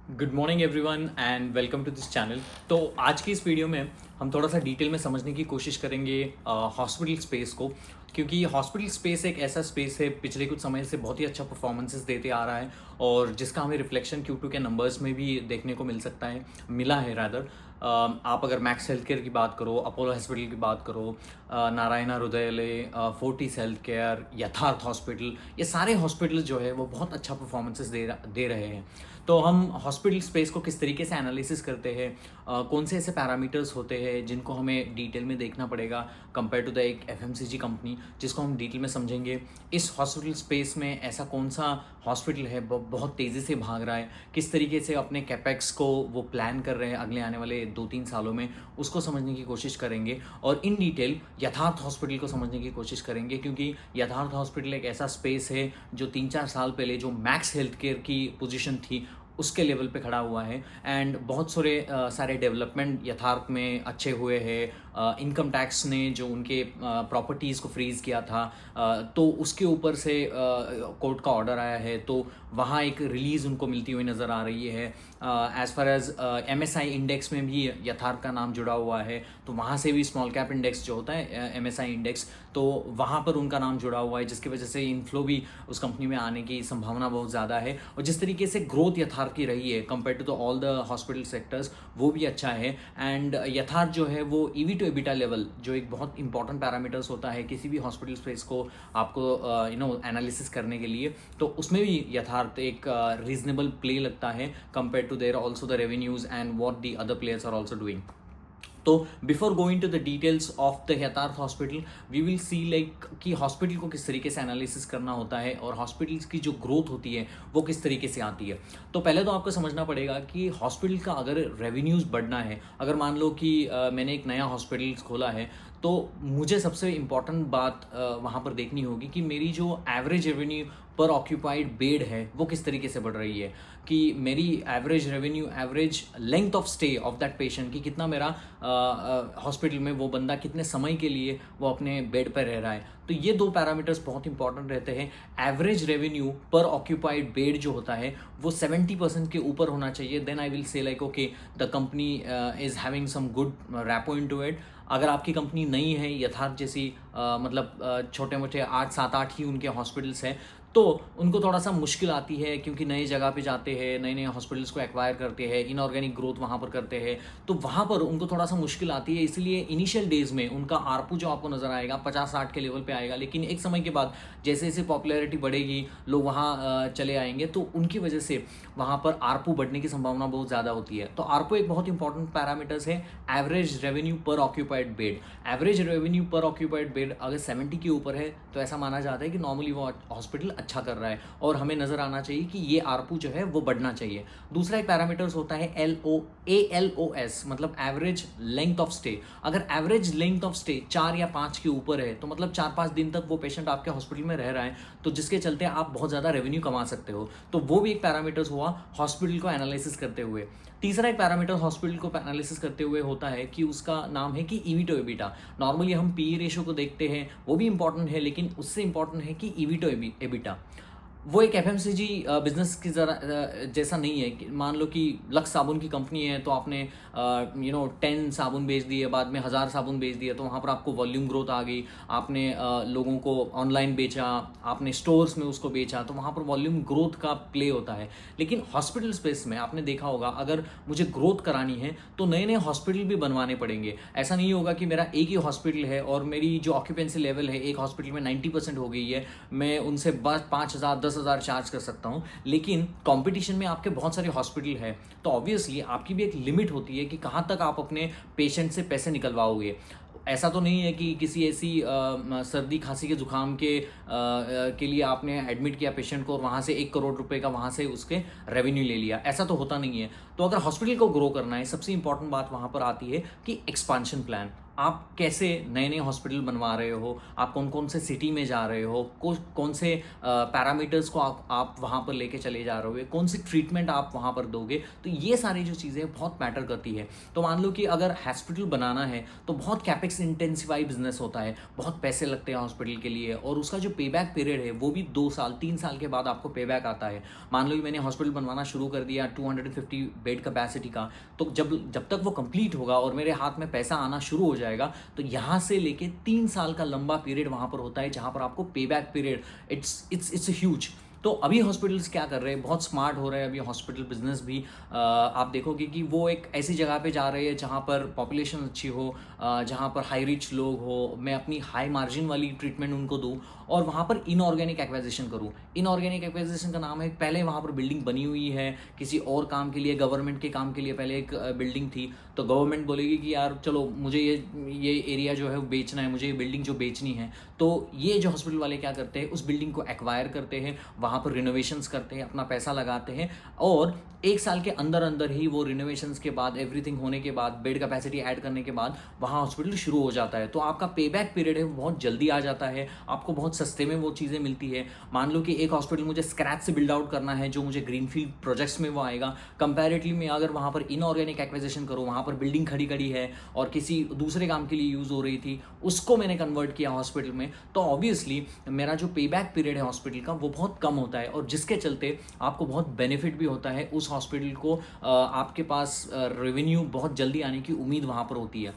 Good morning everyone and welcome to this channel. तो आज की इस वीडियो में हम थोड़ा सा डिटेल में समझने की कोशिश करेंगे हॉस्पिटल स्पेस को, क्योंकि हॉस्पिटल स्पेस एक ऐसा स्पेस है पिछले कुछ समय से बहुत ही अच्छा परफॉर्मेंसेस देते आ रहा है और जिसका हमें रिफ्लेक्शन Q2 के नंबर्स में भी देखने को मिला है रादर। आप अगर मैक्स हेल्थ केयर की बात करो, अपोलो हॉस्पिटल की बात करो, Narayana Hrudayalaya, Fortis health care, यथार्थ हॉस्पिटल, ये सारे हॉस्पिटल जो है वो बहुत अच्छा परफॉर्मेंसेस दे रहे हैं। तो हम हॉस्पिटल स्पेस को किस तरीके से एनालिसिस करते हैं, कौन से ऐसे पैरामीटर्स होते हैं जिनको हमें डिटेल में देखना पड़ेगा कंपेयर टू द एक FMCG कंपनी, जिसको हम डिटेल में समझेंगे। इस हॉस्पिटल स्पेस में ऐसा कौन सा हॉस्पिटल है बहुत तेज़ी से भाग रहा है, किस तरीके से अपने कैपेक्स को वो प्लान कर रहे हैं अगले आने वाले 2-3 सालों में, उसको समझने की कोशिश करेंगे। और इन डिटेल यथार्थ हॉस्पिटल को समझने की कोशिश करेंगे, क्योंकि यथार्थ हॉस्पिटल एक ऐसा स्पेस है जो 3-4 साल पहले जो मैक्स हेल्थ केयर की पोजीशन थी उसके लेवल पे खड़ा हुआ है। एंड बहुत सारे डेवलपमेंट यथार्थ में अच्छे हुए हैं। इनकम टैक्स ने जो उनके प्रॉपर्टीज़ को फ्रीज़ किया था, तो उसके ऊपर से कोर्ट का ऑर्डर आया है, तो वहाँ एक रिलीज़ उनको मिलती हुई नज़र आ रही है। As far as MSI index में भी यथार्थ का नाम जुड़ा हुआ है, तो वहाँ से भी स्मॉल कैप इंडेक्स जो होता है MSI इंडेक्स, तो वहाँ पर उनका नाम जुड़ा हुआ है, जिसकी वजह से इनफ्लो भी उस कंपनी में आने की संभावना बहुत ज़्यादा है। और जिस तरीके से ग्रोथ यथार्थ की रही है compare to the all the hospital sectors, वो भी अच्छा है। एंड यथार्थ जो है वो EV to EBITDA लेवल, जो एक बहुत इंपॉर्टेंट पैरामीटर्स होता है किसी भी हॉस्पिटल स्पेस को आपको एनालिसिस करने के लिए, तो उसमें भी यथार्थ एक रीजनेबल प्ले लगता है compare to their also the revenues and what the other players are also doing. तो before going to the details of the Yatharth hospital, we will see like कि हॉस्पिटल को किस तरीके से एनालिसिस करना होता है और हॉस्पिटल्स की जो ग्रोथ होती है वो किस तरीके से आती है। तो पहले तो आपको समझना पड़ेगा कि हॉस्पिटल का अगर रेवेन्यूज़ बढ़ना है, अगर मान लो कि मैंने एक नया हॉस्पिटल खोला है, तो मुझे सबसे इम्पॉर्टेंट बात वहाँ पर देखनी होगी कि मेरी जो एवरेज रेवेन्यू पर ऑक्यूपाइड बेड है वो किस तरीके से बढ़ रही है, कि मेरी average revenue, average length of stay of that patient, कि कितना मेरा हॉस्पिटल में वो बंदा कितने समय के लिए वो अपने बेड पर रह रहा है। तो ये दो पैरामीटर्स बहुत इंपॉर्टेंट रहते हैं। एवरेज रेवेन्यू पर ऑक्यूपाइड बेड जो होता है वो 70% के ऊपर होना चाहिए, then I will say like okay the company is having some good rapport into it. अगर आपकी कंपनी नई है, यथार्थ जैसी मतलब छोटे मोटे 8-7-8 ही उनके हॉस्पिटल्स हैं, तो उनको थोड़ा सा मुश्किल आती है, क्योंकि नई जगह पे जाते हैं, नए नए हॉस्पिटल्स को एक्वायर करते हैं, इनऑर्गेनिक ग्रोथ वहाँ पर करते हैं, तो वहाँ पर उनको थोड़ा सा मुश्किल आती है। इसलिए इनिशियल डेज में उनका आरपू जो आपको नज़र आएगा 50-60 के लेवल पे आएगा, लेकिन एक समय के बाद जैसे जैसे पॉपुलैरिटी बढ़ेगी, लोग वहाँ चले आएंगे, तो उनकी वजह से वहाँ पर आरपू बढ़ने की संभावना बहुत ज़्यादा होती है। तो आरपू एक बहुत इंपॉर्टेंट पैरामीटर्स है, एवरेज रेवेन्यू पर ऑक्यूपाइड बेड। एवरेज रेवेन्यू पर ऑक्यूपाइड बेड अगर 70 के ऊपर है तो ऐसा माना जाता है कि नॉर्मली वो हॉस्पिटल अच्छा कर रहा है और हमें नजर आना चाहिए कि ये आरपू जो है वो बढ़ना चाहिए। दूसरा एक पैरामीटर्स होता है ALOS, मतलब एवरेज लेंथ ऑफ स्टे। अगर एवरेज लेंथ ऑफ स्टे 4 या 5 के ऊपर है, तो मतलब 4-5 दिन तक वो पेशेंट आपके हॉस्पिटल में रह रहा है, तो जिसके चलते आप बहुत ज़्यादा रेवेन्यू कमा सकते हो। तो वो भी एक पैरामीटर्स हुआ हॉस्पिटल को एनालिसिस करते हुए। तीसरा एक पैरामीटर हॉस्पिटल को एनालिसिस करते हुए होता है कि उसका नाम है कि EV to EBITDA। नॉर्मली हम PE रेशो को देखते हैं, वो भी इंपॉर्टेंट है, लेकिन उससे इंपॉर्टेंट है कि EV to EBITDA। वो एक FMCG बिजनेस की जैसा नहीं है कि मान लो कि लक्स साबुन की कंपनी है, तो आपने 10 साबुन बेच दिए, बाद में 1000 साबुन बेच दिए, तो वहाँ पर आपको वॉल्यूम ग्रोथ आ गई। आपने लोगों को ऑनलाइन बेचा, आपने स्टोर्स में उसको बेचा, तो वहाँ पर वॉल्यूम ग्रोथ का प्ले होता है। लेकिन हॉस्पिटल स्पेस में आपने देखा होगा, अगर मुझे ग्रोथ करानी है तो नए नए हॉस्पिटल भी बनवाने पड़ेंगे। ऐसा नहीं होगा कि मेरा एक ही हॉस्पिटल है और मेरी जो ऑक्यूपेंसी लेवल है एक हॉस्पिटल में 90% हो गई है, मैं उनसे बस 5,000-10,000 चार्ज कर सकता हूं। लेकिन कंपटीशन में आपके बहुत सारे हॉस्पिटल है, तो ऑब्वियसली आपकी भी एक लिमिट होती है कि कहां तक आप अपने पेशेंट से पैसे निकलवाओगे। ऐसा तो नहीं है कि किसी ऐसी सर्दी खांसी के जुकाम के लिए आपने एडमिट किया पेशेंट को और वहाँ से 1 करोड़ रुपए का वहाँ से उसके रेवेन्यू ले लिया, ऐसा तो होता नहीं है। तो अगर हॉस्पिटल को ग्रो करना है, सबसे इंपॉर्टेंट बात वहाँ पर आती है कि एक्सपांशन प्लान। आप कैसे नए नए हॉस्पिटल बनवा रहे हो, आप कौन कौन से सिटी में जा रहे हो, कौन से पैरामीटर्स को आप वहाँ पर लेके चले जा रहे हो, कौन सी ट्रीटमेंट आप वहाँ पर दोगे। तो ये सारी जो चीज़ें बहुत मैटर करती है। तो मान लो कि अगर हॉस्पिटल बनाना है तो बहुत कैपेक्स इंटेंसिफाई बिजनेस होता है, बहुत पैसे लगते हैं हॉस्पिटल के लिए, और उसका जो पे बैक पीरियड है वो भी 2 साल 3 साल के बाद आपको पे बैक आता है। मान लो कि मैंने हॉस्पिटल बनवाना शुरू कर दिया 250 बेड कैपेसिटी का, तो जब तक वो कंप्लीट होगा और मेरे हाथ में पैसा आना शुरू हो जाएगा, तो यहाँ से लेके 3 साल का लंबा पीरियड वहाँ पर होता है जहाँ पर आपको पे बैक पीरियड इट्स ह्यूज। तो अभी हॉस्पिटल्स क्या कर रहे हैं, बहुत स्मार्ट हो रहे हैं अभी हॉस्पिटल बिजनेस भी। आप देखोगे कि वो एक ऐसी जगह पे जा रहे हैं जहाँ पर पॉपुलेशन अच्छी हो, जहाँ पर हाई रिच लोग हो, मैं अपनी हाई मार्जिन वाली ट्रीटमेंट उनको दूँ, और वहाँ पर इनऑर्गेनिक एक्विजिशन करूँ। इनऑर्गेनिक एक्विजिशन का नाम है, पहले वहाँ पर बिल्डिंग बनी हुई है किसी और काम के लिए, गवर्नमेंट के काम के लिए पहले एक बिल्डिंग थी, तो गवर्नमेंट बोलेगी कि यार चलो मुझे ये एरिया जो है वो बेचना है, मुझे ये बिल्डिंग जो बेचनी है। तो ये जो हॉस्पिटल वाले क्या करते हैं, उस बिल्डिंग को एक्वायर करते हैं, वहाँ पर रिनोवेशंस करते हैं, अपना पैसा लगाते हैं, और 1 साल के अंदर अंदर ही वो रिनोवेशंस के बाद, एवरीथिंग होने के बाद, बेड कैपेसिटी ऐड करने के बाद वहाँ हॉस्पिटल शुरू हो जाता है। तो आपका पे बैक पीरियड है वो बहुत जल्दी आ जाता है, आपको बहुत सस्ते में वो चीज़ें मिलती है। मान लो कि एक हॉस्पिटल मुझे स्क्रैच से बिल्ड आउट करना है, जो मुझे ग्रीनफील्ड प्रोजेक्ट्स में वो आएगा, कंपैरेटिवली मैं अगर वहाँ पर इनऑर्गेनिक एक्विजिशन करूँ, वहाँ पर बिल्डिंग खड़ी है और किसी दूसरे काम के लिए यूज़ हो रही थी, उसको मैंने कन्वर्ट किया हॉस्पिटल में, तो ऑब्वियसली मेरा जो पे बैक पीरियड है हॉस्पिटल का वो बहुत कम होता है, और जिसके चलते आपको बहुत बेनिफिट भी होता है। उस हॉस्पिटल को आपके पास रेवेन्यू बहुत जल्दी आने की उम्मीद वहाँ पर होती है।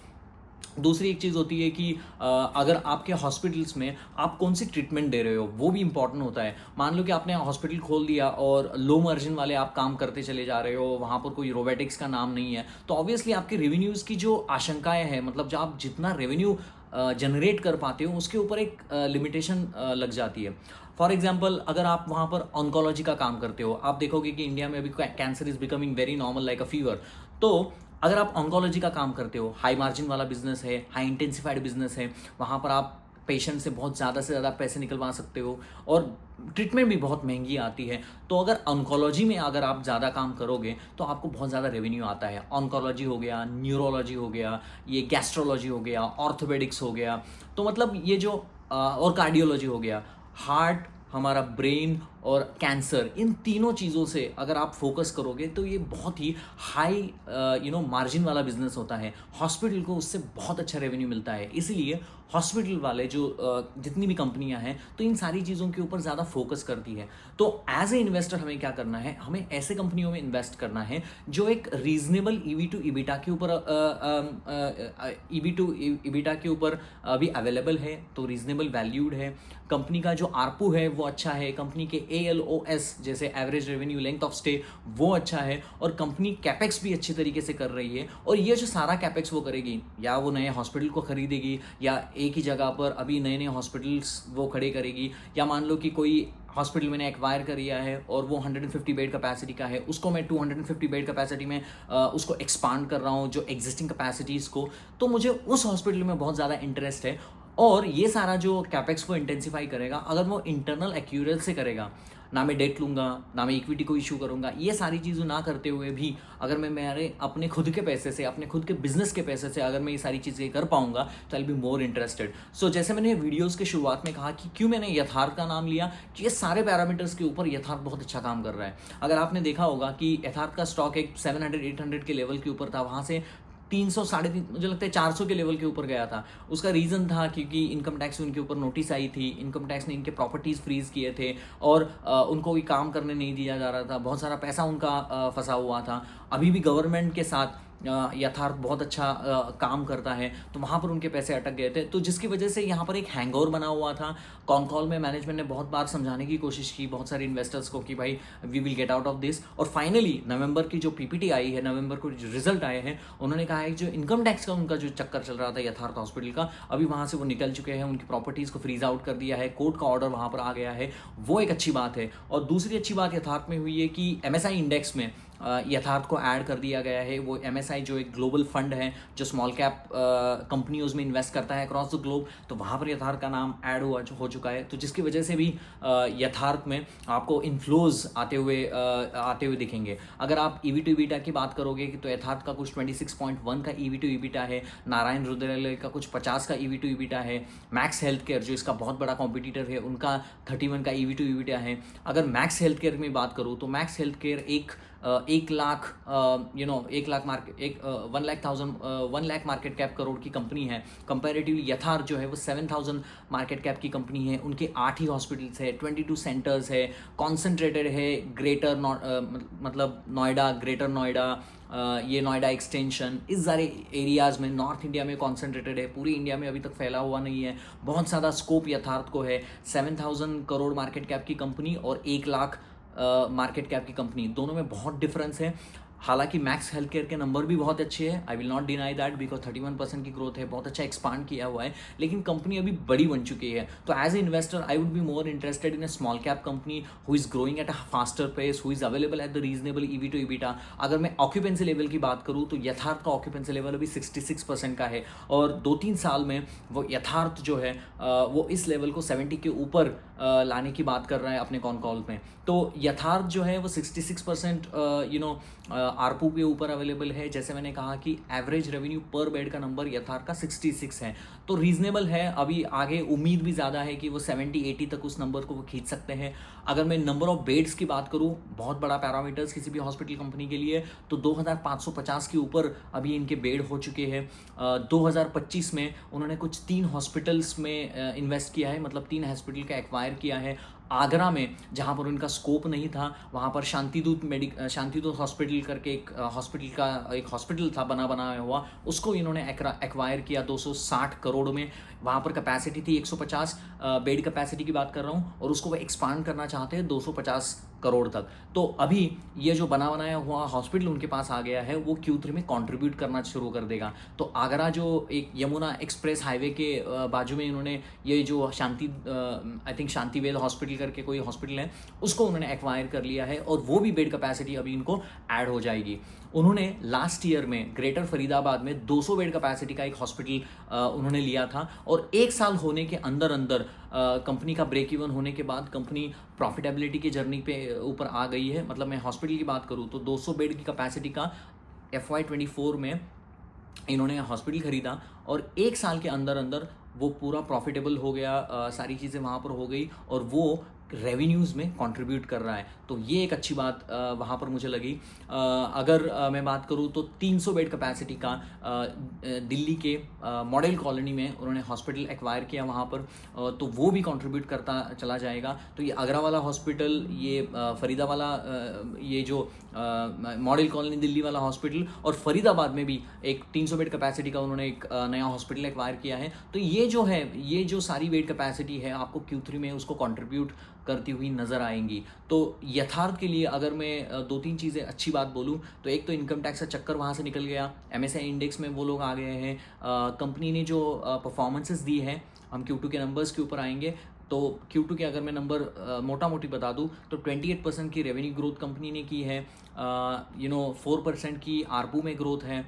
दूसरी एक चीज़ होती है कि अगर आपके हॉस्पिटल्स में आप कौन सी ट्रीटमेंट दे रहे हो वो भी इंपॉर्टेंट होता है। मान लो कि आपने हॉस्पिटल खोल दिया और लो मार्जिन वाले आप काम करते चले जा रहे हो, वहाँ पर कोई रोबोटिक्स का नाम नहीं है, तो ऑब्वियसली आपके रेवेन्यूज़ की जो आशंकाएं हैं, मतलब जो आप जितना रेवेन्यू जनरेट कर पाते हो उसके ऊपर एक लिमिटेशन लग जाती है। फॉर एग्जाम्पल, अगर आप वहाँ पर ऑन्कोलॉजी का काम करते हो, आप देखोगे कि इंडिया में अभी cancer is becoming very normal like a fever. तो अगर आप ऑन्कोलॉजी का काम करते हो, हाई मार्जिन वाला बिजनेस है, हाई इंटेंसिफाइड बिजनेस है, वहाँ पर आप पेशेंट से बहुत ज़्यादा से ज़्यादा पैसे निकलवा सकते हो, और ट्रीटमेंट भी बहुत महंगी आती है। तो अगर ऑन्कोलॉजी में अगर आप ज़्यादा काम करोगे तो आपको बहुत ज़्यादा रेवेन्यू आता है। ऑन्कोलॉजी हो गया, न्यूरोलॉजी हो गया, ये गैस्ट्रोलॉजी हो गया, ऑर्थोपेडिक्स हो गया, तो मतलब ये जो और कार्डियोलॉजी हो गया, हार्ट, हमारा ब्रेन और कैंसर, इन तीनों चीज़ों से अगर आप फोकस करोगे तो ये बहुत ही हाई मार्जिन वाला बिजनेस होता है। हॉस्पिटल को उससे बहुत अच्छा रेवेन्यू मिलता है, इसीलिए हॉस्पिटल वाले जो जितनी भी कंपनियां हैं तो इन सारी चीज़ों के ऊपर ज़्यादा फोकस करती है। तो एज ए इन्वेस्टर हमें क्या करना है, हमें ऐसे कंपनियों में इन्वेस्ट करना है जो एक रीजनेबल ईवी टू ईबिटा के ऊपर ईबिटा के ऊपर भी अवेलेबल है, तो रीजनेबल वैल्यूड है, कंपनी का जो आरपू है वो अच्छा है, कंपनी के ALOS जैसे average revenue length of stay वो अच्छा है, और कंपनी कैपेक्स भी अच्छी तरीके से कर रही है। और ये जो सारा कैपेक्स वो करेगी, या वो नए हॉस्पिटल को खरीदेगी, या एक ही जगह पर अभी नए नए हॉस्पिटल्स वो खड़े करेगी, या मान लो कि कोई हॉस्पिटल मैंने एक्वायर कर लिया है और वो 150 बेड कैपेसिटी का है, उसको मैं 250 बेड कैपेसिटी में उसको एक्सपांड कर रहा हूँ जो एग्जिस्टिंग कैपेसिटीज़ को, तो मुझे उस हॉस्पिटल में बहुत ज़्यादा इंटरेस्ट है। और ये सारा जो कैपेक्स को इंटेंसिफाई करेगा, अगर वो इंटरनल एक्यूरेल से करेगा, ना मैं डेट लूँगा, ना मैं इक्विटी को इशू करूँगा, ये सारी चीज़ें ना करते हुए भी अगर मैं मेरे अपने खुद के पैसे से, अपने खुद के बिजनेस के पैसे से अगर मैं ये सारी चीज़ें कर पाऊँगा तो I will be more interested. So जैसे मैंने वीडियोज़ के शुरुआत में कहा कि क्यों मैंने यथार्थ का नाम लिया, कि ये सारे पैरामीटर्स के ऊपर यथार्थ बहुत अच्छा काम कर रहा है। अगर आपने देखा होगा कि यथार्थ का स्टॉक एक 700-800 के लेवल के ऊपर था, वहाँ से 300, 350, मुझे लगता है 400 के लेवल के ऊपर गया था। उसका रीज़न था क्योंकि इनकम टैक्स उनके ऊपर नोटिस आई थी, इनकम टैक्स ने इनके प्रॉपर्टीज़ फ्रीज किए थे, और उनको कोई काम करने नहीं दिया जा रहा था, बहुत सारा पैसा उनका फंसा हुआ था। अभी भी गवर्नमेंट के साथ यथार्थ बहुत अच्छा काम करता है, तो वहाँ पर उनके पैसे अटक गए थे, तो जिसकी वजह से यहाँ पर एक हैंगओवर बना हुआ था। कॉन कॉल में मैनेजमेंट ने बहुत बार समझाने की कोशिश की बहुत सारे इन्वेस्टर्स को कि भाई we will get out of this, और फाइनली नवंबर की जो PPT आई है, नवंबर को जो रिजल्ट आए हैं, उन्होंने कहा है कि जो इनकम टैक्स का उनका जो चक्कर चल रहा था यथार्थ हॉस्पिटल का, अभी वहाँ से वो निकल चुके हैं, उनकी प्रॉपर्टीज़ को फ्रीज आउट कर दिया है, कोर्ट का ऑर्डर वहाँ पर आ गया है, वो एक अच्छी बात है। और दूसरी अच्छी बात यथार्थ में हुई है कि MSI इंडेक्स में यथार्थ को ऐड कर दिया गया है। वो MSI जो एक ग्लोबल फंड है जो स्मॉल कैप कंपनीज में इन्वेस्ट करता है अक्रॉस द ग्लोब, तो वहाँ पर यथार्थ का नाम ऐड हो चुका है। तो जिसकी वजह से भी यथार्थ में आपको इन्फ्लोज आते हुए दिखेंगे। अगर आप EV to EBITDA की बात करोगे तो यथार्थ का कुछ 26.1 का EV to EBITDA है, नारायण रुद्रालय का कुछ 50 का EV to EBITDA है, मैक्स हेल्थ केयर जो इसका बहुत बड़ा कॉम्पिटिटर है उनका 31 का EV to EBITDA है। अगर मैक्स हेल्थ केयर में बात करूँ तो max health care 1 lakh 1 lakh market cap crore की कंपनी है। कंपैरेटिवली यथार्थ जो है वो 7,000 मार्केट कैप की कंपनी है। उनके 8 ही हॉस्पिटल्स है, 22 सेंटर्स है, कॉन्सेंट्रेटेड है ग्रेटर मतलब नोएडा, ग्रेटर नोएडा, ये नोएडा एक्सटेंशन, इस सारे एरियाज़ में नॉर्थ इंडिया में कॉन्सेंट्रेटेड है, पूरी इंडिया में अभी तक फैला हुआ नहीं है। बहुत ज़्यादा स्कोप यथार्थ को है। 7,000 करोड़ मार्केट कैप की कंपनी और 1 लाख मार्केट कैप की कंपनी, दोनों में बहुत डिफरेंस है। हालांकि मैक्स हेल्थ केयर के नंबर भी बहुत अच्छे हैं, I will not deny that, because 31% की ग्रोथ है, बहुत अच्छा एक्सपांड किया हुआ है, लेकिन कंपनी अभी बड़ी बन चुकी है। तो as a investor I would be more interested in a small cap company who is growing at a faster pace, who is available at the reasonable EV to EBITDA। अगर मैं ऑक्यूपेंसी लेवल की बात करूँ तो यथार्थ का occupancy level अभी 66% का है, और 2-3 साल में वो यथार्थ जो है वो इस लेवल को 70 के ऊपर लाने की बात कर रहा है अपने कॉन कॉल में। तो यथार्थ जो है वो 66% आरपू के ऊपर अवेलेबल है। जैसे मैंने कहा कि एवरेज रेवेन्यू पर बेड का नंबर यथार्थ का 66 है, तो रीजनेबल है। अभी आगे उम्मीद भी ज़्यादा है कि वो 70-80 तक उस नंबर को वो खींच सकते हैं। अगर मैं नंबर ऑफ बेड्स की बात करूँ, बहुत बड़ा पैरामीटर्स किसी भी हॉस्पिटल कंपनी के लिए, तो 2550 के ऊपर अभी इनके बेड हो चुके हैं। 2025 में उन्होंने कुछ 3 हॉस्पिटल्स में इन्वेस्ट किया है, मतलब 3 हॉस्पिटल का एक्वायर किया है। आगरा में जहाँ पर उनका स्कोप नहीं था, वहाँ पर शांतिदूत हॉस्पिटल करके एक हॉस्पिटल था बना हुआ, उसको इन्होंने एक्वायर किया 260 करोड़ में। वहाँ पर कैपेसिटी थी 150 बेड कैपेसिटी की बात कर रहा हूँ, और उसको वो एक्सपांड करना चाहते हैं 250 करोड़ तक। तो अभी ये जो बनाया हुआ हॉस्पिटल उनके पास आ गया है, वो Q3 में कंट्रीब्यूट करना शुरू कर देगा। तो आगरा जो एक यमुना एक्सप्रेस हाईवे के बाजू में इन्होंने ये जो आई थिंक शांतिवेद हॉस्पिटल करके कोई हॉस्पिटल है, उसको उन्होंने एक्वायर कर लिया है, और वो भी बेड कैपेसिटी अभी इनको ऐड हो जाएगी। उन्होंने लास्ट ईयर में ग्रेटर फरीदाबाद में 200 बेड कैपेसिटी का एक हॉस्पिटल उन्होंने लिया था, और 1 साल होने के अंदर कंपनी का ब्रेक इवन होने के बाद कंपनी प्रॉफिटेबिलिटी की जर्नी पे ऊपर आ गई है। मतलब मैं हॉस्पिटल की बात करूँ तो 200 बेड की कैपेसिटी का FY24 में इन्होंने हॉस्पिटल खरीदा, और 1 साल के अंदर वो पूरा प्रॉफिटेबल हो गया, सारी चीज़ें वहाँ पर हो गई, और वो रेवेन्यूज़ में कंट्रीब्यूट कर रहा है। तो ये एक अच्छी बात वहाँ पर मुझे लगी। अगर मैं बात करूँ तो 300 बेड कैपेसिटी का दिल्ली के मॉडल कॉलोनी में उन्होंने हॉस्पिटल एक्वायर किया वहाँ पर, तो वो भी कंट्रीब्यूट करता चला जाएगा। तो ये आगरा वाला हॉस्पिटल, ये फरीदा वाला, ये जो मॉडल कॉलोनी दिल्ली वाला हॉस्पिटल, और फरीदाबाद में भी एक 300 बेड कैपेसिटी का उन्होंने एक नया हॉस्पिटल एक्वायर किया है। तो ये जो सारी बेड कैपेसिटी है आपको Q3 में उसको कंट्रीब्यूट करती हुई नज़र आएंगी। तो यथार्थ के लिए अगर मैं 2-3 चीज़ें अच्छी बात बोलूँ तो एक तो इनकम टैक्स का चक्कर वहाँ से निकल गया, MSI इंडेक्स में वो लोग आ गए हैं। कंपनी ने जो परफॉर्मेंसेस दी है, हम Q2 के नंबर्स के ऊपर आएंगे, तो Q2 के अगर मैं नंबर मोटा मोटी बता दूँ तो 28% की रेवेन्यू ग्रोथ कंपनी ने की है, 4% की आरपू में ग्रोथ है।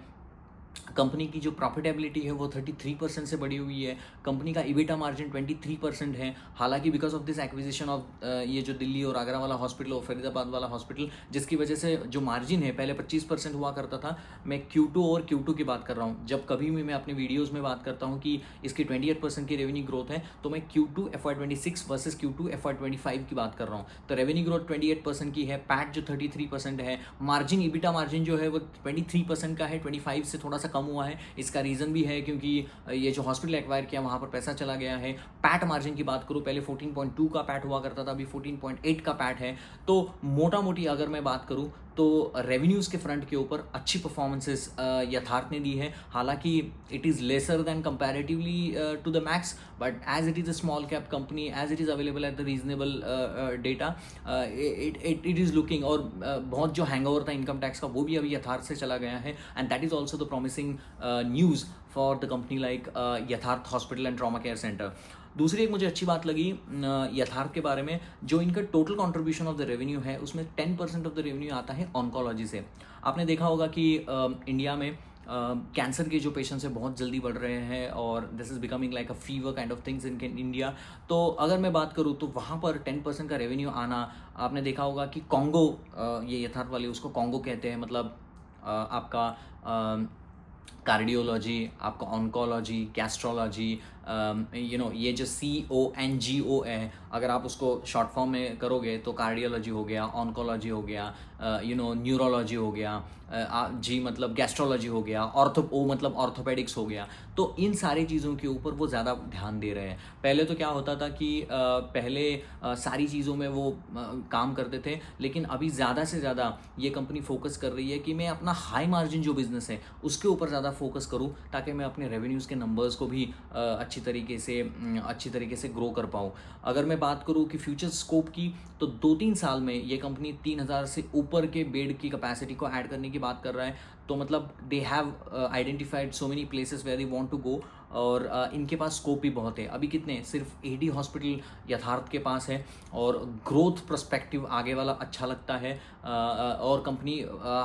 कंपनी की जो प्रॉफिटेबिलिटी है वो 33% से बढ़ी हुई है। कंपनी का EBITDA मार्जिन 23% है। हालांकि because of this acquisition of ये जो दिल्ली और आगरा वाला हॉस्पिटल और फरीदाबाद वाला हॉस्पिटल, जिसकी वजह से जो मार्जिन है पहले 25% हुआ करता था। मैं Q2 की बात कर रहा हूँ। जब कभी भी मैं अपने वीडियोज़ में बात करता हूँ कि इसकी 28% की रेवेन्यू ग्रोथ है, तो मैं Q2 FY26 versus Q2 FY25 की बात कर रहा हूँ। तो रेवेन्यू ग्रोथ 28% की है, पैट जो 33% है, मार्जिन EBITDA मार्जिन जो है वो 23% का है, 25 से थोड़ा सा कम हुआ है। इसका रीज़न भी है क्योंकि ये जो हॉस्पिटल एक्वायर किया वहाँ पर पैसा चला गया है। पैट मार्जिन की बात करूँ, पहले 14.2 का पैट हुआ करता था, अभी 14.8 का पैट है। तो मोटा मोटी अगर मैं बात करूँ तो रेवेन्यूज़ के फ्रंट के ऊपर अच्छी परफॉर्मेंसेस यथार्थ ने दी है। हालांकि it is lesser than comparatively to the Max, but as it is a small cap company, as it is available at the reasonable data, it is looking, और बहुत जो हैंगओवर था इनकम टैक्स का वो भी अभी यथार्थ से चला गया है, and that is also the promising news for the company like Yatharth hospital and trauma care centre. दूसरी एक मुझे अच्छी बात लगी यथार्थ के बारे में, जो इनका total contribution of the revenue है उसमें 10% ऑफ द रेवेन्यू आता है ऑन्कोलॉजी से। आपने देखा होगा कि इंडिया में कैंसर के जो पेशेंट्स हैं बहुत जल्दी बढ़ रहे हैं और this is becoming like a fever kind of things in India. तो अगर मैं बात करूँ तो वहाँ पर 10% का रेवेन्यू आना, आपने देखा होगा कि कॉन्गो, ये यथार्थ वाले उसको कॉन्गो कहते हैं, मतलब आपका कार्डियोलॉजी, आपका ऑन्कोलॉजी, गैस्ट्रोलॉजी, ये जो CONGO है, अगर आप उसको शॉर्ट फॉर्म में करोगे तो कार्डियोलॉजी हो गया, ऑन्कोलॉजी हो गया, न्यूरोलॉजी हो गया, जी मतलब गैस्ट्रोलॉजी हो गया, O मतलब ऑर्थोपेडिक्स हो गया। तो इन सारी चीज़ों के ऊपर वो ज़्यादा ध्यान दे रहे हैं। पहले तो क्या होता था कि पहले सारी चीज़ों में वो काम करते थे, लेकिन अभी ज़्यादा से ज़्यादा ये कंपनी फोकस कर रही है कि मैं अपना हाई मार्जिन जो बिज़नेस है उसके ऊपर ज़्यादा फोकस करूँ, ताकि मैं अपने रेवेन्यूज़ के नंबर्स को भी अच्छी तरीके से ग्रो कर पाऊँ। अगर मैं बात करूँ कि फ्यूचर स्कोप की, तो 2-3 साल में ये कंपनी 3000 से ऊपर के बेड की कैपेसिटी को ऐड करने की बात कर रहा है। तो मतलब they have identified so many places where they want to go, और इनके पास स्कोप भी बहुत है। अभी कितने, सिर्फ AD हॉस्पिटल यथार्थ के पास है, और ग्रोथ पर्सपेक्टिव आगे वाला अच्छा लगता है। और कंपनी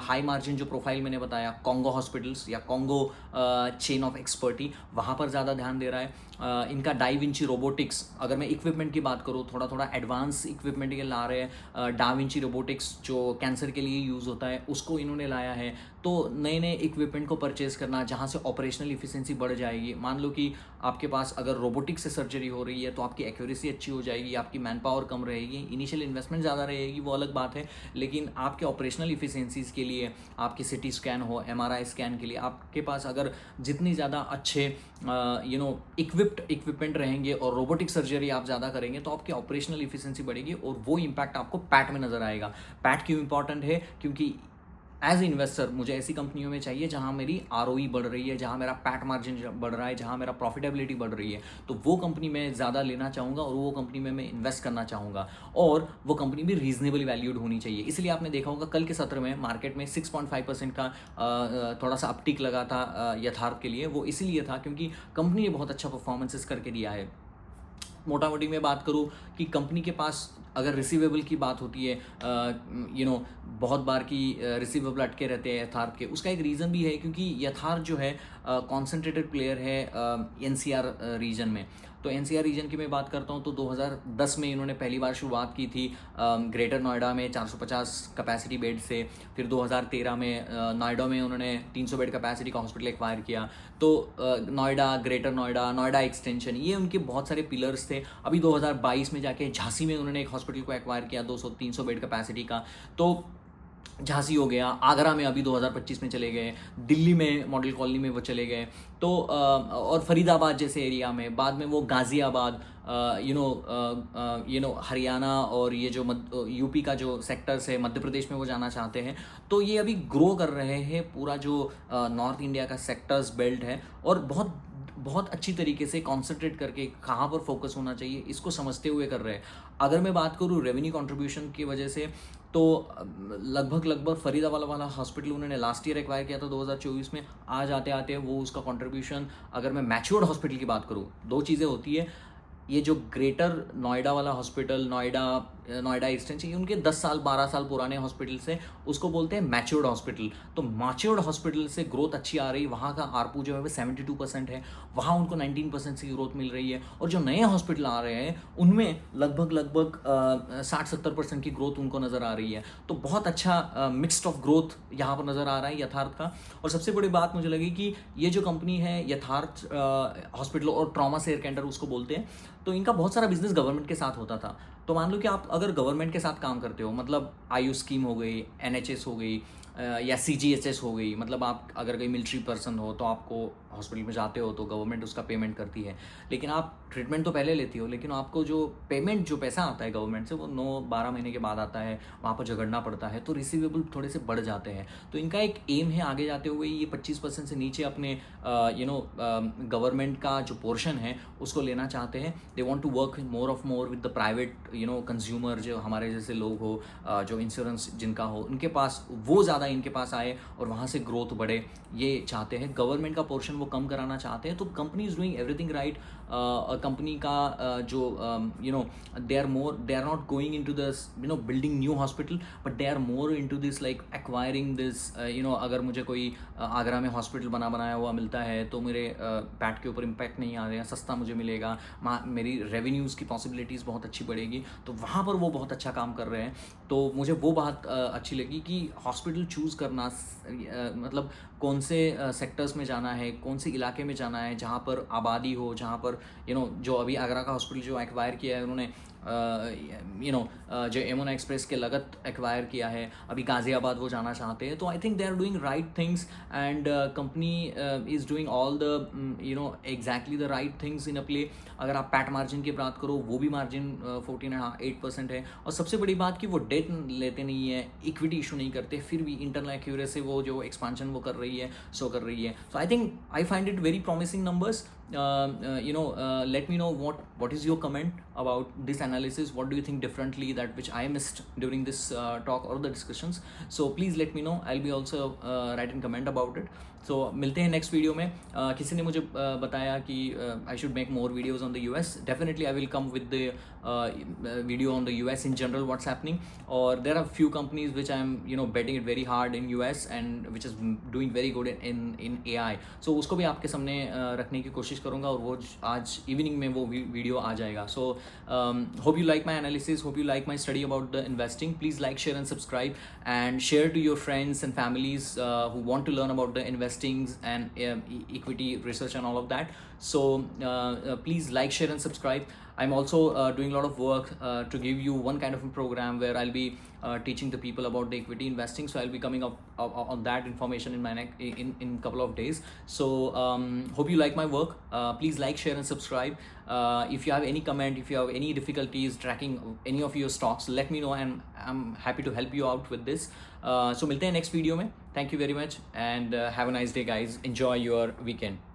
हाई मार्जिन जो प्रोफाइल मैंने बताया, कॉन्गो हॉस्पिटल्स या कॉन्गो चेन ऑफ एक्सपर्टी, वहाँ पर ज़्यादा ध्यान दे रहा है। इनका डा विंची रोबोटिक्स, अगर मैं इक्विपमेंट की बात करूँ, थोड़ा एडवांस इक्विपमेंट के ला रहे हैं। डा विंची रोबोटिक्स जो कैंसर के लिए यूज़ होता है उसको इन्होंने लाया है। तो नए इक्विपमेंट को परचेज़ करना, जहाँ से ऑपरेशनल इफिशिएंसी बढ़ जाएगी। मान लो कि आपके पास अगर रोबोटिक्स से सर्जरी हो रही है तो आपकी एक्यूरेसी अच्छी हो जाएगी, आपकी मैन पावर कम रहेगी, इनिशियल इन्वेस्टमेंट ज़्यादा रहेगी, वो अलग बात है। लेकिन आपके ऑपरेशनल इफिशिएंसीज़ के लिए, आपकी CT स्कैन हो, MRI स्कैन के लिए, आपके पास अगर जितनी ज़्यादा अच्छे इक्विपमेंट रहेंगे और रोबोटिक सर्जरी आप ज़्यादा करेंगे तो आपकी ऑपरेशनल इफिशिएंसी बढ़ेगी, और वो इम्पैक्ट आपको पैट में नज़र आएगा। पैट क्यों इंपॉर्टेंट है? क्योंकि एज ए इन्वेस्टर मुझे ऐसी कंपनियों में चाहिए जहां मेरी ROE बढ़ रही है, जहां मेरा पैट मार्जिन बढ़ रहा है, जहां मेरा प्रॉफिटेबिलिटी बढ़ रही है। तो वो कंपनी मैं ज़्यादा लेना चाहूँगा और वो कंपनी में मैं इन्वेस्ट करना चाहूँगा, और वो कंपनी भी रीजनेबल वैल्यूड होनी चाहिए। इसलिए आपने देखा होगा कल के सत्र में मार्केट में 6.5% का थोड़ा सा अपटिक लगा था यथार्थ के लिए। वो इसीलिए था क्योंकि कंपनी ने बहुत अच्छा परफॉर्मेंसेस करके दिया है। मोटा मोटी में बात करूँ कि कंपनी के पास अगर रिसीवेबल की बात होती है, बहुत बार की रिसीवेबल अटके रहते हैं यथार्थ के, उसका एक रीज़न भी है क्योंकि यथार्थ जो है कॉन्सेंट्रेटेड प्लेयर है NCR रीजन में। तो NCR रीजन की मैं बात करता हूँ तो 2010 में इन्होंने पहली बार शुरुआत की थी ग्रेटर नोएडा में 450 कैपेसिटी बेड से। फिर 2013 में नोएडा में उन्होंने 300 बेड कैपेसिटी का हॉस्पिटल एक्वायर किया। तो नोएडा, ग्रेटर नोएडा, नोएडा एक्सटेंशन, ये उनके बहुत सारे पिलर्स थे। अभी 2022 में जाके झांसी में उन्होंने एक हॉस्पिटल को एक्वायर किया 200-300 बेड कैपेसिटी का। तो झांसी हो गया, आगरा में अभी 2025 में चले गए, दिल्ली में मॉडल कॉलोनी में वो चले गए। तो और फरीदाबाद जैसे एरिया में, बाद में वो गाज़ियाबाद, हरियाणा और ये जो UP का जो सेक्टर्स है, मध्य प्रदेश में वो जाना चाहते हैं। तो ये अभी ग्रो कर रहे हैं पूरा जो नॉर्थ इंडिया का सेक्टर्स बेल्ट है, और बहुत अच्छी तरीके से कॉन्सेंट्रेट करके कहाँ पर फोकस होना चाहिए इसको समझते हुए कर रहे हैं। अगर मैं बात करूँ रेवेन्यू कंट्रीब्यूशन की वजह से, तो लगभग फरीदाबाद वाला हॉस्पिटल उन्होंने लास्ट ईयर एक्वायर किया था 2024 में। आज आते आते वो उसका कंट्रीब्यूशन, अगर मैं मैच्योर्ड हॉस्पिटल की बात करूँ, दो चीज़ें होती है। ये जो ग्रेटर नोएडा वाला हॉस्पिटल, नोएडा एक्सटेंशन, ये उनके 10 साल 12 साल पुराने हॉस्पिटल से, उसको बोलते हैं मैच्योर्ड हॉस्पिटल। तो मैच्योर्ड हॉस्पिटल से ग्रोथ अच्छी आ रही, वहाँ का ARPU जो है वो 72% है, वहाँ उनको 19% की ग्रोथ मिल रही है। और जो नए हॉस्पिटल आ रहे हैं उनमें लगभग 60-70% की ग्रोथ उनको नज़र आ रही है। तो बहुत अच्छा मिक्सड ऑफ ग्रोथ यहाँ पर नज़र आ रहा है यथार्थ का। और सबसे बड़ी बात मुझे लगी कि ये जो कंपनी है यथार्थ हॉस्पिटल और ट्रॉमा केयर सेंटर उसको बोलते हैं, तो इनका बहुत सारा बिजनेस गवर्नमेंट के साथ होता था। तो मान लो कि आप अगर गवर्नमेंट के साथ काम करते हो, मतलब आयुष स्कीम हो गई, NHS हो गई, या CGHS हो गई, मतलब आप अगर कोई मिलिट्री पर्सन हो तो आपको हॉस्पिटल में जाते हो तो गवर्नमेंट उसका पेमेंट करती है, लेकिन आप ट्रीटमेंट तो पहले लेती हो, लेकिन आपको जो पेमेंट, जो पैसा आता है गवर्नमेंट से, वो 9-12 महीने के बाद आता है, वहाँ पर झगड़ना पड़ता है, तो रिसीवेबल थोड़े से बढ़ जाते हैं। तो इनका एक एम है आगे जाते हुए ये 25% से नीचे अपने गवर्नमेंट का जो पोर्शन है उसको लेना चाहते हैं। They want to work more with the private consumer, जो हमारे जैसे लोग हो, जो इंश्योरेंस जिनका हो, उनके पास वो ज़्यादा इनके पास आए और वहाँ से ग्रोथ बढ़े, ये चाहते हैं। गवर्नमेंट का पोर्शन वो कम कराना चाहते हैं। तो company is doing everything right. Company का जो they are not going in to this building new hospital, but they are more in to this like acquiring this अगर मुझे कोई आगरा में हॉस्पिटल बनाया हुआ मिलता है तो मेरे पैट के ऊपर इम्पैक्ट नहीं आ रहा है, सस्ता मुझे मिलेगा, मेरी रेवेन्यूज़ की पॉसिबिलिटीज़ बहुत अच्छी बढ़ेगी। तो वहाँ पर वो बहुत अच्छा काम कर रहे हैं। तो मुझे वो बात अच्छी लगी कि हॉस्पिटल चूज़ करना, मतलब कौन से सेक्टर्स में जाना है, कौन से इलाके में जाना है जहाँ पर आबादी हो, जहाँ पर जो अभी आगरा का हॉस्पिटल जो एक्वायर किया है उन्होंने जो यमुना एक्सप्रेस के लगत एक्वायर किया है, अभी गाज़ियाबाद वो जाना चाहते हैं। तो I think they are doing right things and company is doing all the exactly the right things in a play. अगर आप पैट मार्जिन की बात करो, वो भी मार्जिन 14.8% है। और सबसे बड़ी बात कि वो डेट लेते नहीं है, इक्विटी इशू नहीं करते, फिर भी इंटरनल एक्यूरेसी से वो जो एक्सपांशन वो कर रही है, कर रही है। So I think I find it very promising numbers. Let me know what is your comment about this analysis. What do you think differently that which I missed during this talk or the discussions? So please let me know. I'll be also writing comment about it. So मिलते हैं next video में. किसी ने मुझे बताया कि I should make more videos on the US. Definitely I will come with the video on the US in general, what's happening. Or there are few companies which I'm betting it very hard in US and which is doing very good in AI. So उसको भी आपके सामने रखने की कोशिश करूँगा और वो आज इवनिंग में वो वीडियो आ जाएगा. So hope you like my analysis, hope you like my study about the investing. Please like, share and subscribe and share to your friends and families who want to learn about the investing and equity research and all of that. So please like, share and subscribe. I'm also doing a lot of work to give you one kind of a program where I'll be teaching the people about the equity investing. So I'll be coming up on that information in my in couple of days. So hope you like my work. Please like, share and subscribe. If you have any comment, if you have any difficulties tracking any of your stocks, let me know and I'm happy to help you out with this. So मिलते हैं next video में. Thank you very much and have a nice day guys. Enjoy your weekend.